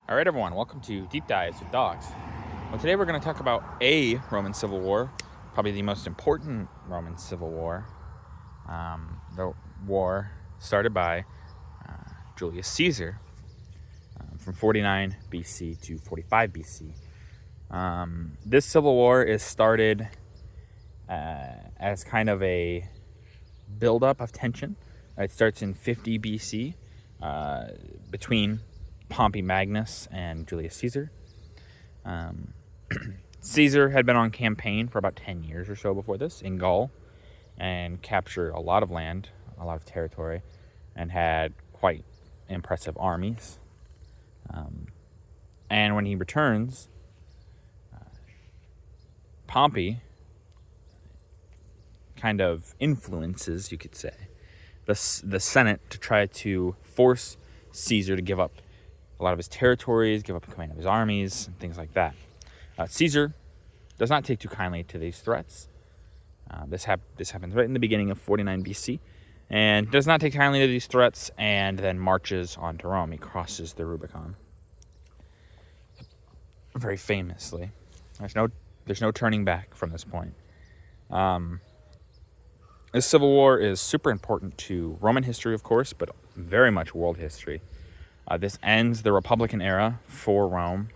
All right, everyone, welcome to Deep Dives with Dogs. Well, today we're going to talk about a Roman civil war, probably the most important Roman civil war. The war started by Julius Caesar from 49 BC to 45 BC. This civil war is started as kind of a buildup of tension. It starts in 50 BC between Pompey Magnus and Julius Caesar. Caesar had been on campaign for about 10 years or so before this in Gaul and captured a lot of land, a lot of territory, and had quite impressive armies. And when he returns, Pompey kind of influences, you could say, the Senate to try to force Caesar to give up a lot of his territories, give up command of his armies, and things like that. Caesar does not take too kindly to these threats. This happens right in the beginning of 49 BC, and does not take kindly to these threats, and then marches on to Rome. He crosses the Rubicon. Very famously. There's no turning back from this point. This civil war is super important to Roman history, of course, but very much world history. This ends the Republican era for Rome.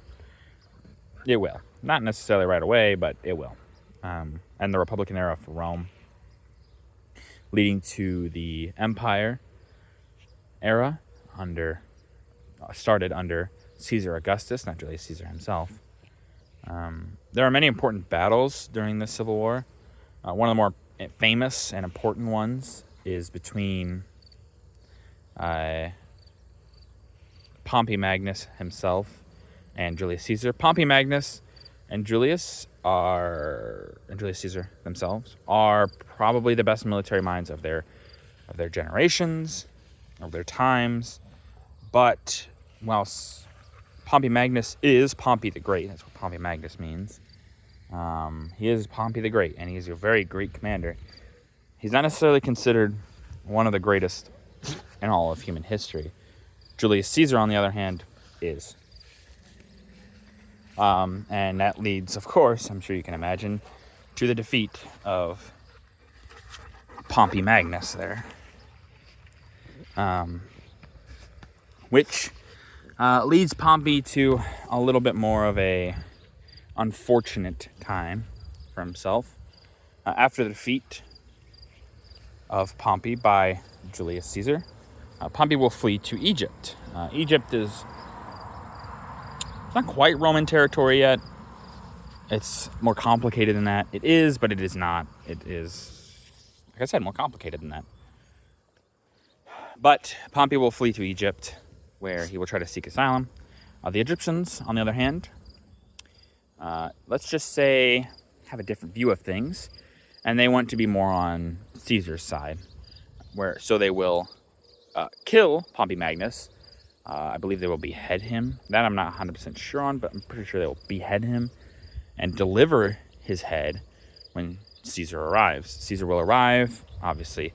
It will. Not necessarily right away, but it will. And the Republican era for Rome, leading to the Empire era started under Caesar Augustus, not Julius Caesar himself. There are many important battles during the Civil War. One of the more famous and important ones is between Pompey Magnus himself and Julius Caesar. Pompey Magnus and Julius Caesar themselves are probably the best military minds of their generations, of their times. But whilst Pompey Magnus is Pompey the Great, that's what Pompey Magnus means. He is Pompey the Great, and he's a very great commander. He's not necessarily considered one of the greatest in all of human history. Julius Caesar, on the other hand, is. And that leads, of course, I'm sure you can imagine, to the defeat of Pompey Magnus there. Which leads Pompey to a little bit more of a unfortunate time for himself. After the defeat of Pompey by Julius Caesar, Pompey will flee to Egypt. Egypt is not quite Roman territory yet. It's more complicated than that. It is, but it is not. It is, like I said, more complicated than that. But Pompey will flee to Egypt, where he will try to seek asylum. The Egyptians, on the other hand, let's just say, have a different view of things, and they want to be more on Caesar's side, so they will kill Pompey Magnus. I believe they will behead him. That I'm not 100% sure on, but I'm pretty sure they will behead him and deliver his head when Caesar arrives. Caesar will arrive, obviously,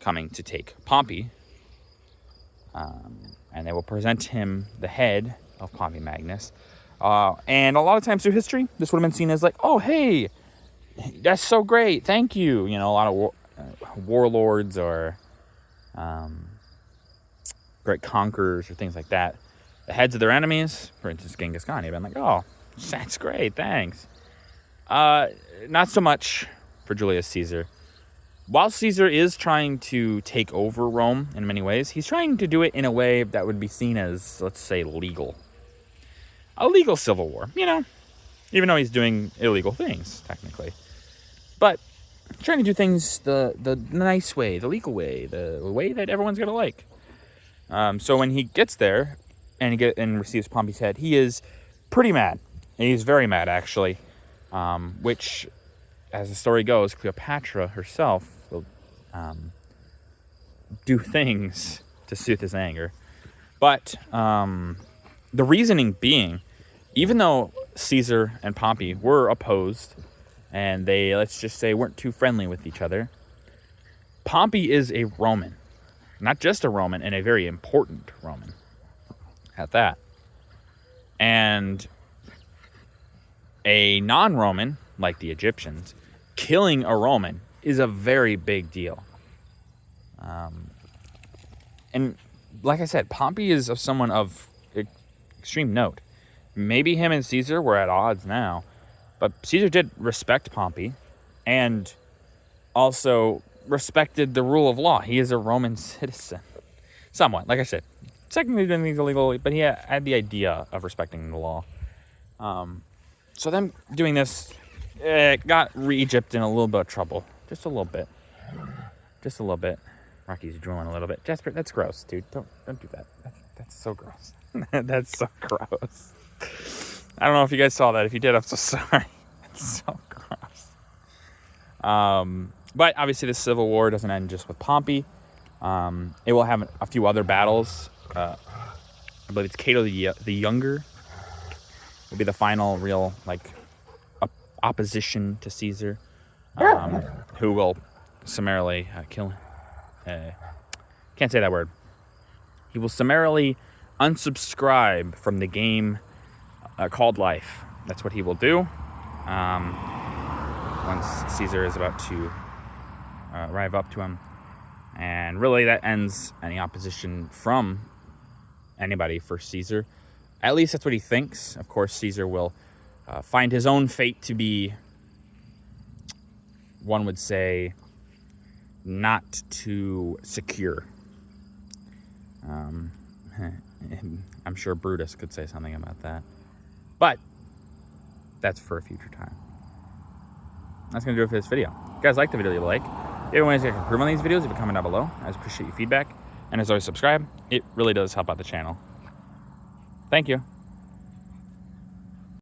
coming to take Pompey, and they will present him the head of Pompey Magnus. And a lot of times through history, this would have been seen as like, oh, hey, that's so great, thank you. You know, a lot of warlords or great conquerors or things like that, the heads of their enemies, for instance, Genghis Khan, he'd been like, oh, that's great, thanks. Not so much for Julius Caesar. While Caesar is trying to take over Rome in many ways, he's trying to do it in a way that would be seen as, let's say, legal. A legal civil war, you know, even though he's doing illegal things, technically. But trying to do things the nice way, the legal way, the way that everyone's going to like. So when he gets there and receives Pompey's head, he is pretty mad. And he's very mad, actually. Which, as the story goes, Cleopatra herself will do things to soothe his anger. But the reasoning being, even though Caesar and Pompey were opposed, and they, let's just say, weren't too friendly with each other, Pompey is a Roman. Not just a Roman, and a very important Roman at that. And a non-Roman, like the Egyptians, killing a Roman is a very big deal. And like I said, Pompey is someone of extreme note. Maybe him and Caesar were at odds now, but Caesar did respect Pompey and also respected the rule of law. He is a Roman citizen. Somewhat, like I said. Technically doing things illegally, but he had the idea of respecting the law. So them doing this got Egypt in a little bit of trouble. Just a little bit. Just a little bit. Rocky's drooling a little bit. Jasper, that's gross, dude. Don't do that. That's so gross. That's so gross. I don't know if you guys saw that. If you did, I'm so sorry. It's so gross. But obviously the Civil War doesn't end just with Pompey. It will have a few other battles. I believe it's Cato the Younger will be the final real opposition to Caesar, who will summarily kill him. Can't say that word. He will summarily unsubscribe from the game called life. That's what he will do once Caesar is about to arrive up to him. And really that ends any opposition from anybody for Caesar. At least that's what he thinks. Of course, Caesar will find his own fate to be, one would say, not too secure. I'm sure Brutus could say something about that. But that's for a future time. That's going to do it for this video. If you guys like the video, leave a like. If you want to improve on these videos, leave a comment down below. I appreciate your feedback. And as always, subscribe. It really does help out the channel. Thank you.